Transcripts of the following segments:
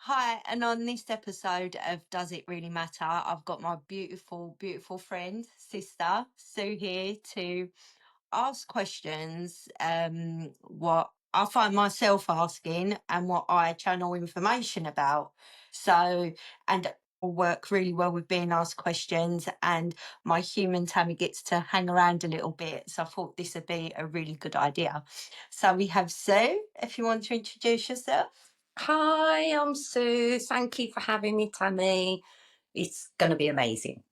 Hi, and on this episode of Does It Really Matter? I've got my beautiful, beautiful friend, sister, Sue here to ask questions, what I find myself asking and what I channel information about. So, and I work really well with being asked questions, and my human Tammy gets to hang around a little bit. So I thought this would be a really good idea. So we have Sue, if you want to introduce yourself. Hi, I'm Sue. Thank you for having me, Tammy. It's going to be amazing.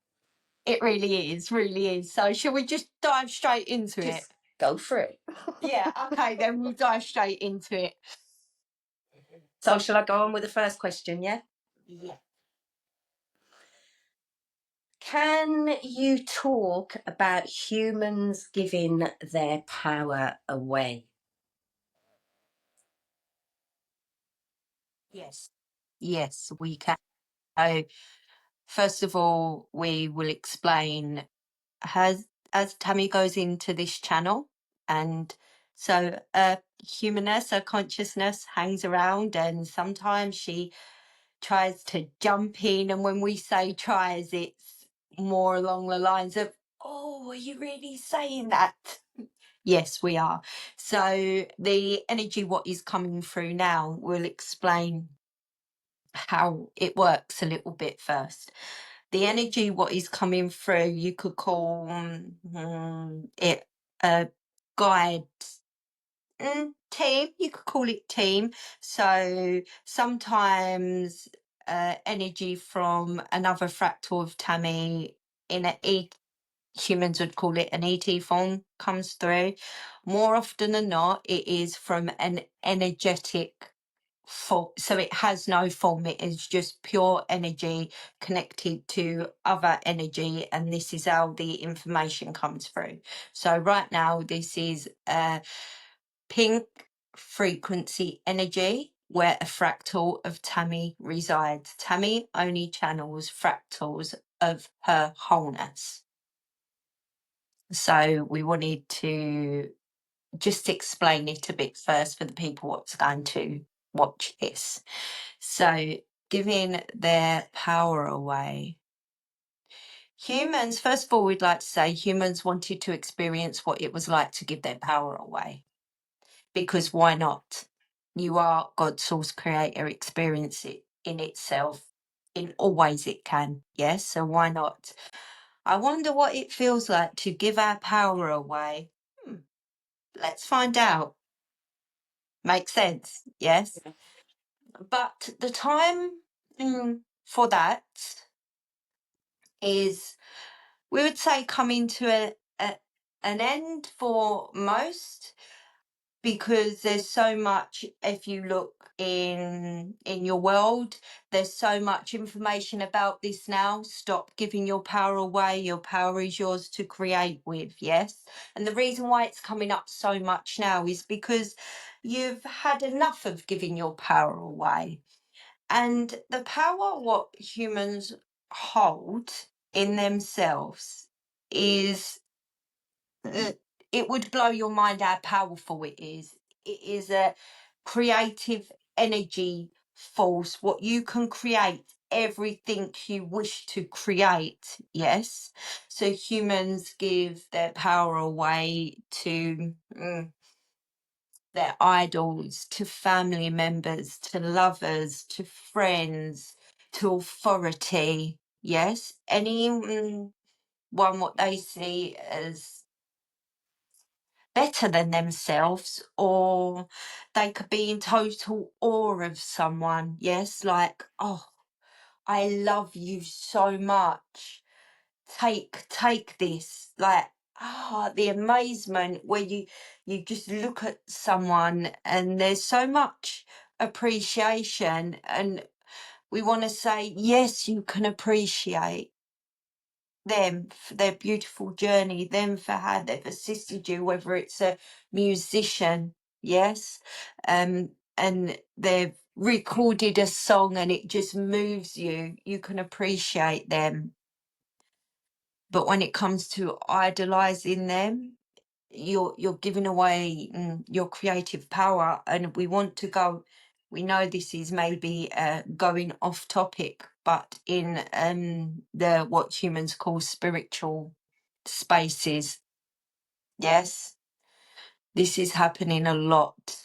It really is, really is. So shall we just dive straight into it? Just go for it. Yeah, okay, then we'll dive straight into it. So, shall I go on with the first question? Yeah. Yeah. Can you talk about humans giving their power away? Yes. Yes, we can. So first of all, we will explain as Tammy goes into this channel, and so humanness, her consciousness hangs around, and sometimes she tries to jump in, and when we say tries, it's more along the lines of, oh, are you really saying that? Yes, we are. So the energy what is coming through now will explain how it works a little bit first. The energy what is coming through, you could call it a guide, team. You could call it team. So sometimes energy from another fractal of Tammy in a humans would call it an ET form comes through. More often than not, it is from an energetic form. So it has no form. It is just pure energy connected to other energy, and this is how the information comes through. So right now, this is pink frequency energy where a fractal of Tammy resides. Tammy only channels fractals of her wholeness. So we wanted to just explain it a bit first for the people what's going to watch this. So giving their power away. Humans, first of all, we'd like to say humans wanted to experience what it was like to give their power away. Because why not? You are God's source creator, experience it in itself in all ways it can. Yes, so why not? I wonder what it feels like to give our power away. Let's find out. Makes sense, yes? Yeah. But the time for that is, we would say, coming to an end for most, because there's so much. If you look in your world, there's so much information about this now. Stop giving your power away. Your power is yours to create with. Yes, and the reason why it's coming up so much now is because you've had enough of giving your power away. And the power what humans hold in themselves is, it would blow your mind how powerful it is. It is a creative energy force. What you can create everything you wish to create. Yes. So humans give their power away to their idols, to family members, to lovers, to friends, to authority. Yes. Any one what they see as better than themselves, or they could be in total awe of someone. Yes, like, oh, I love you so much. Take this. Like, the amazement where you just look at someone and there's so much appreciation, and we want to say, yes, you can appreciate them for their beautiful journey, them for how they've assisted you, whether it's a musician, yes, and they've recorded a song and it just moves you, you can appreciate them. But when it comes to idolizing them, you're giving away your creative power, and we want to go we know this is maybe going off topic, but in the what humans call spiritual spaces, yes, this is happening a lot.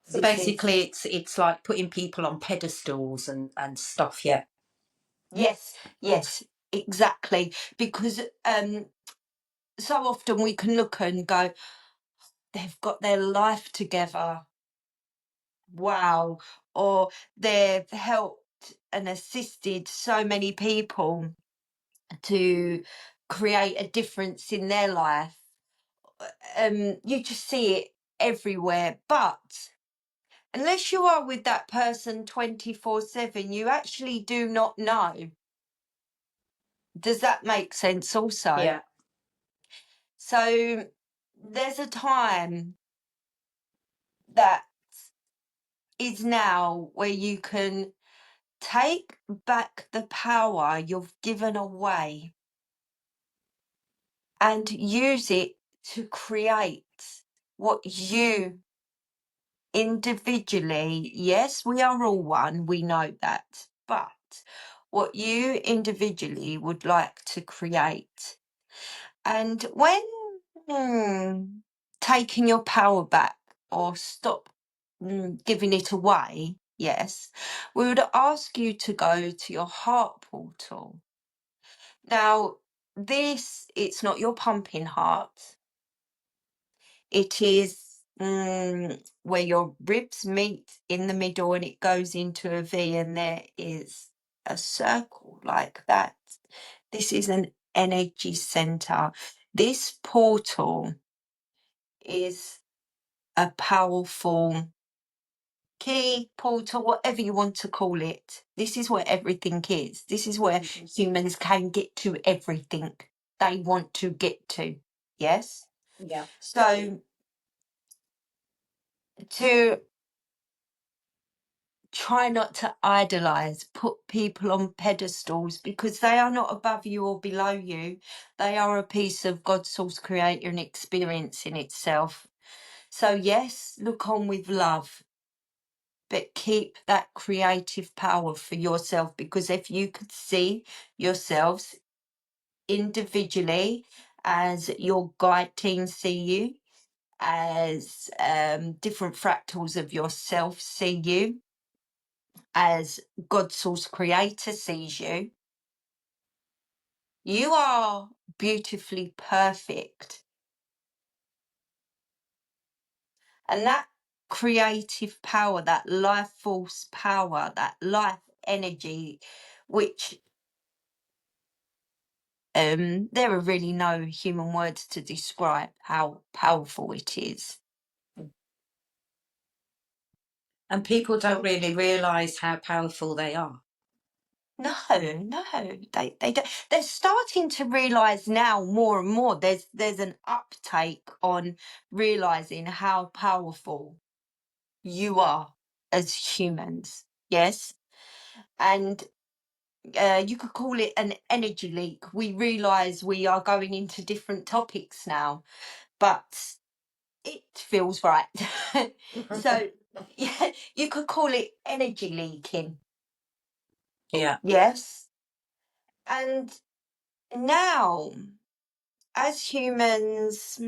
So basically, it's like putting people on pedestals and stuff. Yeah. Yes, exactly. Because so often we can look and go, they've got their life together. Wow. Or they've helped and assisted so many people to create a difference in their life. You just see it everywhere. But unless you are with that person 24/7, you actually do not know. Does that make sense also? Yeah. So there's a time that is now where you can take back the power you've given away and use it to create what you individually, yes, we are all one, we know that, but what you individually would like to create. And when taking your power back or stop giving it away, yes, we would ask you to go to your heart portal. Now, it's not your pumping heart. It is where your ribs meet in the middle and it goes into a V, and there is a circle like that. This is an energy center. This portal is a powerful key, portal, whatever you want to call it. This is where everything is. This is where humans can get to everything they want to get to. Yes? Yeah. So to try not to idolize, put people on pedestals, because they are not above you or below you. They are a piece of God's source creator and experience in itself. So yes, look on with love, but keep that creative power for yourself, because if you could see yourselves individually as your guide team see you, as different fractals of yourself see you, as God's source creator sees you, you are beautifully perfect. And that creative power, that life force power, that life energy, which there are really no human words to describe how powerful it is. And people don't really realise how powerful they are. No, they don't. They're starting to realise now more and more. There's an uptake on realising how powerful you are as humans. Yes, and you could call it an energy leak. We realise we are going into different topics now, but it feels right. So yeah, you could call it energy leaking. Yeah. Yes, and now as humans,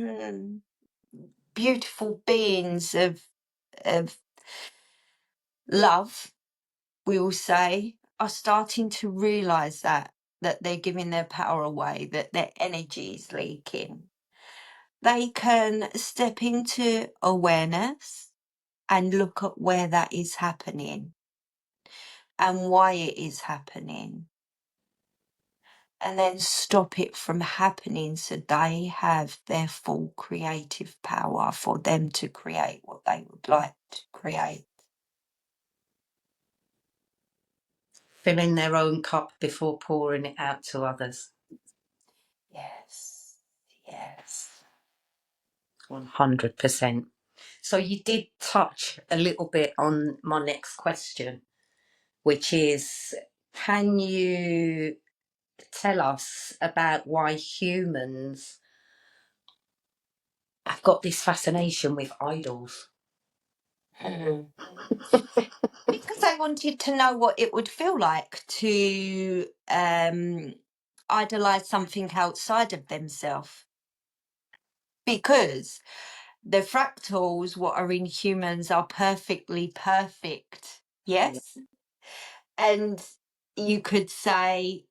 beautiful beings of love, we will say, are starting to realize that they're giving their power away, that their energy is leaking. They can step into awareness and look at where that is happening and why it is happening, and then stop it from happening so they have their full creative power for them to create what they would like to create. Filling their own cup before pouring it out to others. Yes. 100%. So you did touch a little bit on my next question, which is, can you tell us about why humans I've got this fascination with idols. Mm. Because I wanted to know what it would feel like to idolize something outside of themselves. Because the fractals, what are in humans, are perfectly perfect. Yeah. Yes? And you could say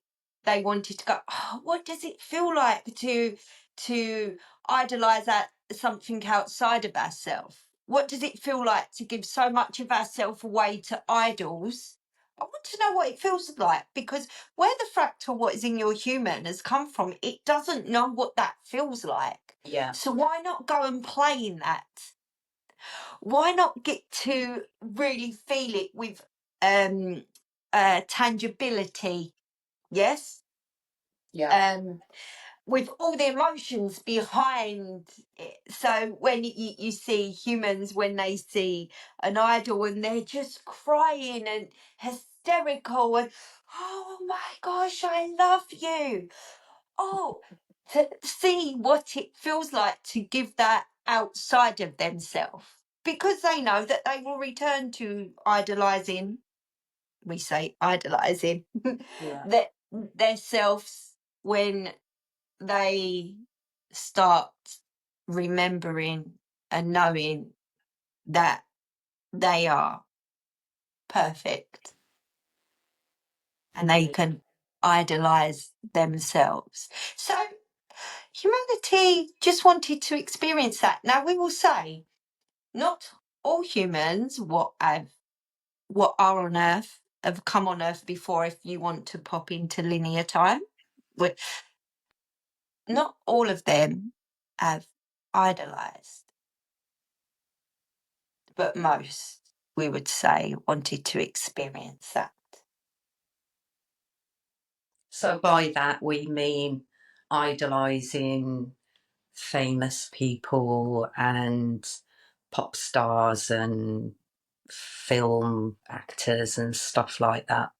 they wanted to go, oh, what does it feel like to idolize that something outside of ourselves? What does it feel like to give so much of ourselves away to idols? I want to know what it feels like, because where the fractal, what is in your human, has come from, it doesn't know what that feels like. Yeah. So why not go and play in that? Why not get to really feel it with tangibility? Yes. Yeah. With all the emotions behind it. So when you see humans, when they see an idol and they're just crying and hysterical and, oh my gosh, I love you. Oh, to see what it feels like to give that outside of themselves, because they know that they will return to idolizing, we say idolizing, Yeah. that their selves when they start remembering and knowing that they are perfect and they can idolize themselves. So humanity just wanted to experience that. Now we will say not all humans what are on earth have come on earth before, if you want to pop into linear time. Not all of them have idolized, but most, we would say, wanted to experience that. So by that we mean idolizing famous people and pop stars and film actors and stuff like that,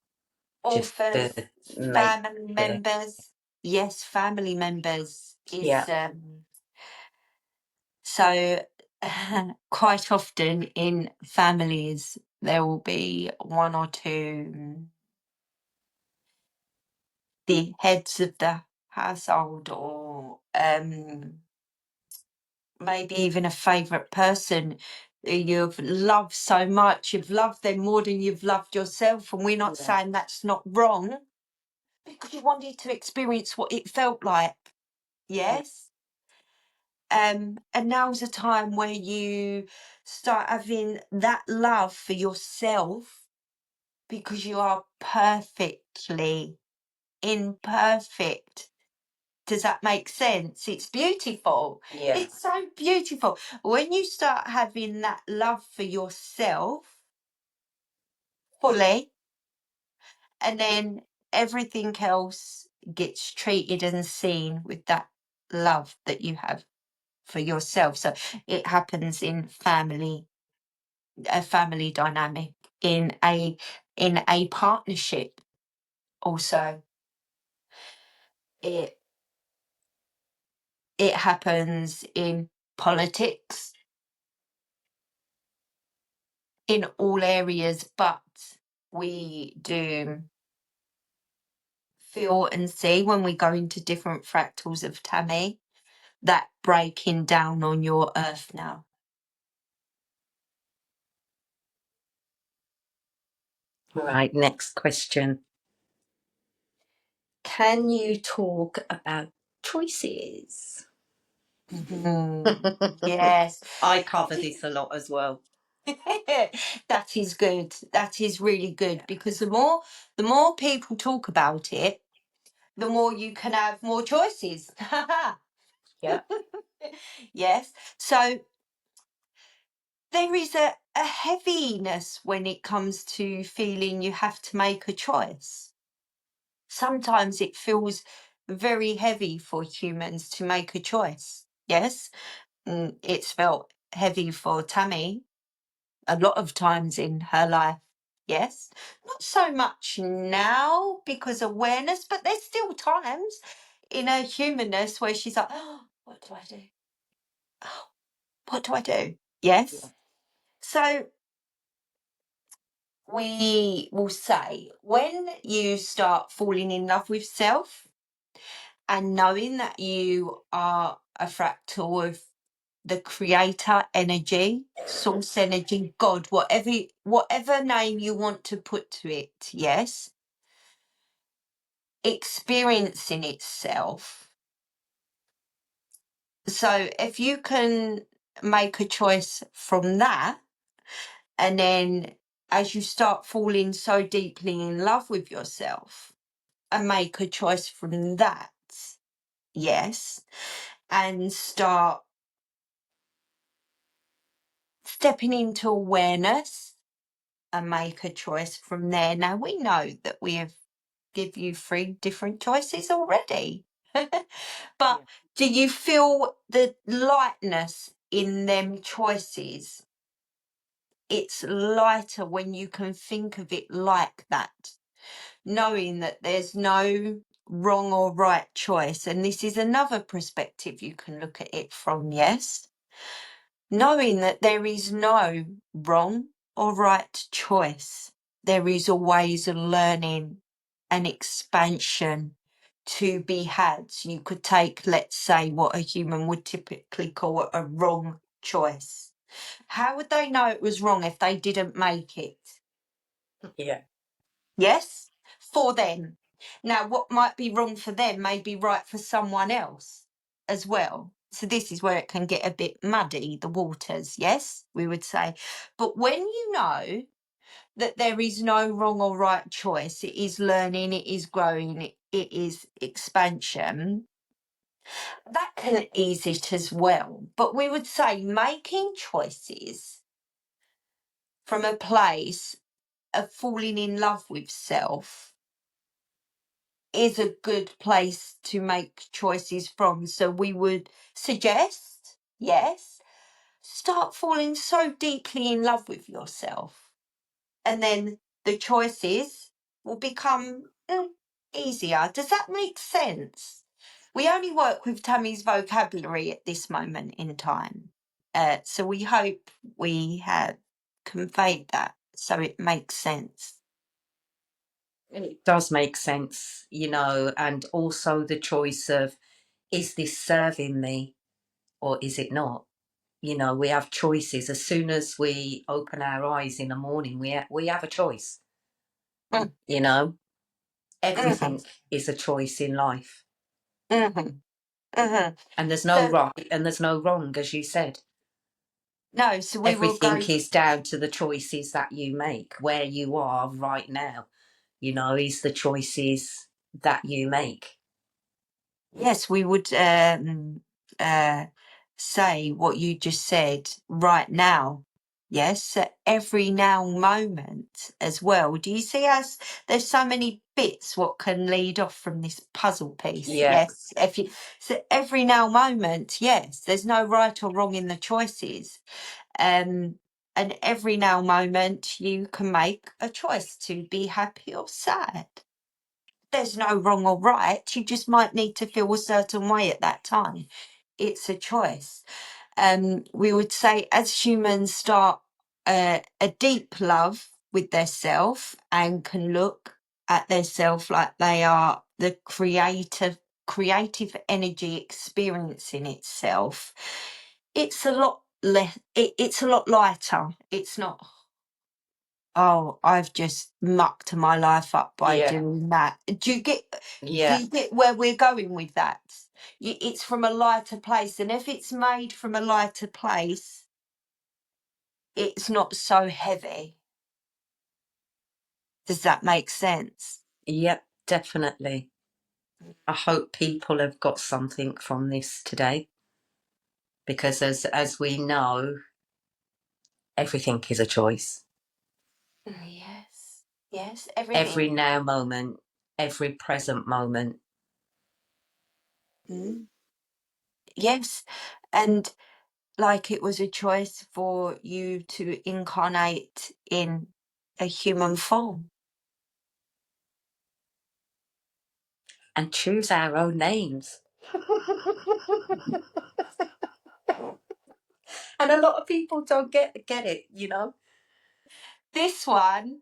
just Authors, to make family the members. Yes, family members is yeah. so quite often in families there will be one or two, the heads of the household, or maybe even a favourite person who you've loved so much, you've loved them more than you've loved yourself. And we're not Yeah. saying that's not wrong, because you wanted to experience what it felt like. Yes. And now's a time where you start having that love for yourself, because you are perfectly imperfect. Does that make sense? It's beautiful. Yeah. It's so beautiful. When you start having that love for yourself fully, and then everything else gets treated and seen with that love that you have for yourself. So it happens in family, a family dynamic, in a partnership also. It it happens in politics, in all areas, but we do feel and see when we go into different fractals of Tammy that breaking down on your earth now. Right, next question. Can you talk about choices? Yes. I cover this a lot as well. That is good. That is really good, because the more people talk about it, the more you can have more choices. Yeah. Yes. So there is a heaviness when it comes to feeling you have to make a choice. Sometimes it feels very heavy for humans to make a choice. Yes. It's felt heavy for Tammy a lot of times in her life. Yes. Not so much now because awareness, but there's still times in her humanness where she's like, oh, what do I do? Oh, What do I do? Yes. Yeah. So we will say when you start falling in love with self and knowing that you are a fractal of the creator energy, source energy, God, whatever name you want to put to it, yes, experiencing itself. So if you can make a choice from that, and then as you start falling so deeply in love with yourself and make a choice from that, yes, and start stepping into awareness and make a choice from there. Now we know that we have give you 3 different choices already. But Yeah. do you feel the lightness in them choices? It's lighter when you can think of it like that, knowing that there's no wrong or right choice. And this is another perspective you can look at it from, yes? Knowing that there is no wrong or right choice. There is always a learning and expansion to be had. So you could take, let's say, what a human would typically call a wrong choice. How would they know it was wrong if they didn't make it? Yeah. Yes? For them. Now, what might be wrong for them may be right for someone else as well. So this is where it can get a bit muddy, the waters, yes, we would say. But when you know that there is no wrong or right choice, it is learning, it is growing, it is expansion, that can ease it as well. But we would say making choices from a place of falling in love with self is a good place to make choices from. So we would suggest, yes, start falling so deeply in love with yourself. And then the choices will become easier. Does that make sense? We only work with Tammy's vocabulary at this moment in time. So we hope we have conveyed that so it makes sense. It does make sense, and also the choice of, is this serving me or is it not? We have choices. As soon as we open our eyes in the morning, we have a choice. Mm, You know, mhm, everything is a choice in life, mhm, mhm. and there's no So, right and there's no wrong, as you said. no, so we will Everything go. is down to the choices that you make. Where you are right now, is the choices that you make. Yes, we would uh, say what you just said right now. Yes, at every now moment as well. Do you see as there's so many bits what can lead off from this puzzle piece? Yeah, Yes, if you so every now moment, yes, there's no right or wrong in the choices. And every now moment you can make a choice to be happy or sad. There's no wrong or right. You just might need to feel a certain way at that time. It's a choice. We would say as humans start a deep love with their self and can look at their self like they are the creative energy experiencing itself, it's a lot less it's a lot lighter. It's not, oh, I've just mucked my life up by yeah, doing that. Do yeah, you get where we're going with that? It's from a lighter place, and if it's made from a lighter place, it's not so heavy. Does that make sense? yep, definitely. I hope people have got something from this today, because as we know, everything is a choice. Yes. Yes, everything. Every now moment, every present moment. Mm. Yes. And like it was a choice for you to incarnate in a human form. And choose our own names. And a lot of people don't get it, you know. This one,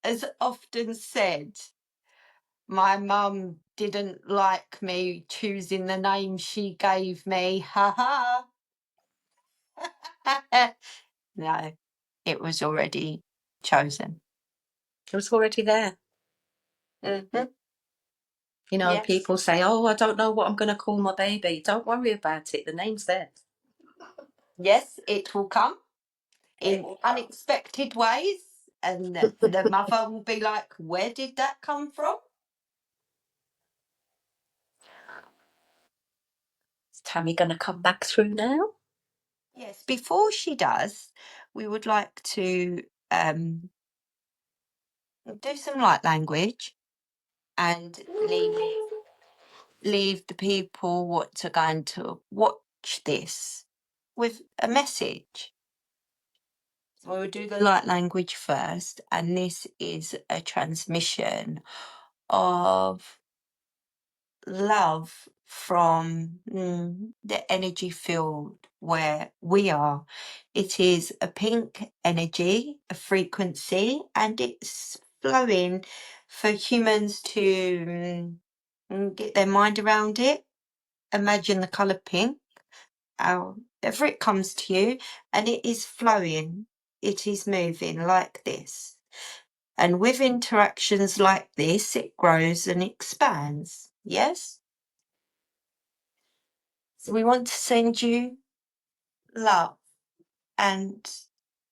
as often said, my mum didn't like me choosing the name she gave me. Ha ha. No, it was already chosen. It was already there. Mm-hmm. You know, Yes. people say, "Oh, I don't know what I'm going to call my baby." Don't worry about it. The name's there. Yes, it will come in unexpected ways, and the mother will be like, "Where did that come from?" Is Tammy going to come back through now? Yes, before she does, we would like to do some light language and leave the people what are going to watch this with a message. So we'll do the light language first, and this is a transmission of love from the energy field where we are. It is a pink energy, a frequency, and it's flowing for humans to get their mind around it. Imagine the colour pink, however it comes to you, and it is flowing, it is moving like this. And with interactions like this, it grows and expands. Yes? So we want to send you love. And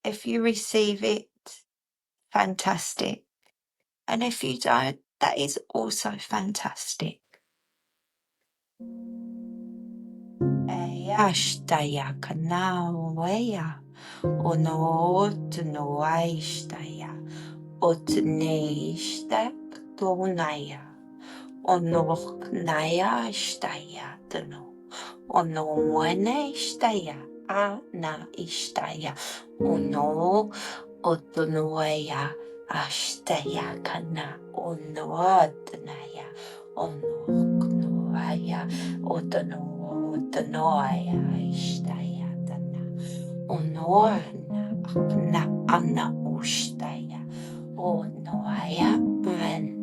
if you receive it, fantastic. And if you don't, that is also fantastic. Ashtaya kanawaya ono aishtaya otneishtak donaya onoknaya ishtaya dono. Ono muene istaya, ana istaya, ono otonoya, astaya kana, ono atanaya, ono knoaya, otonoya, istaya tana, ono ana ustaya, onoaya, men.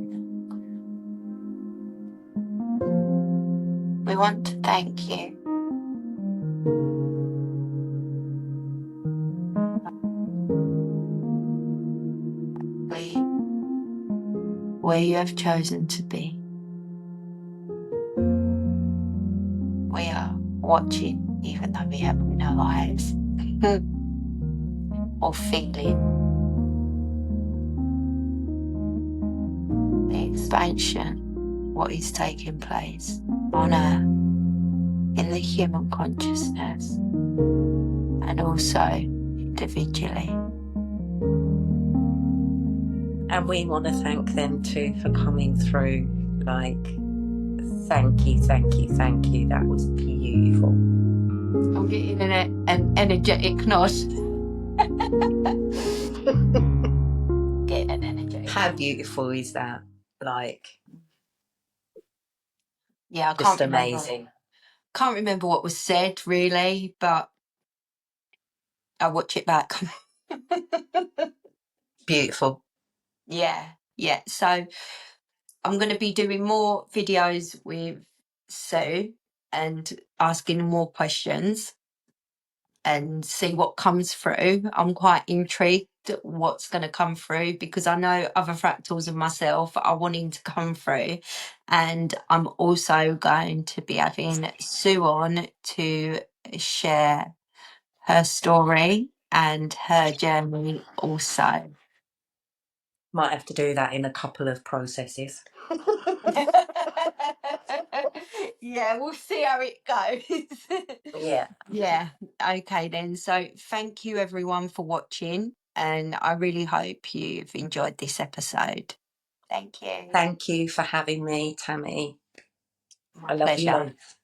We want to thank you. Where you have chosen to be. We are watching, even though we have no eyes or feeling the expansion, what is taking place on Earth in the human consciousness and also individually. And we want to thank them too for coming through. Like, thank you. That was beautiful. I'm getting an energetic nod. Getting an energetic. How beautiful is that? Like, yeah, I just can't remember. amazing. Can't remember what was said really, but I'll watch it back. Beautiful. Yeah. So I'm going to be doing more videos with Sue and asking more questions and see what comes through. I'm quite intrigued what's going to come through because I know other fractals of myself are wanting to come through, and I'm also going to be having Sue on to share her story and her journey also. Might have to do that in a couple of processes. Yeah, we'll see how it goes. Yeah. Okay then. So thank you everyone for watching, and I really hope you've enjoyed this episode. Thank you. Thank you for having me, Tammy. My I love you pleasure. both.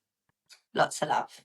Lots of love.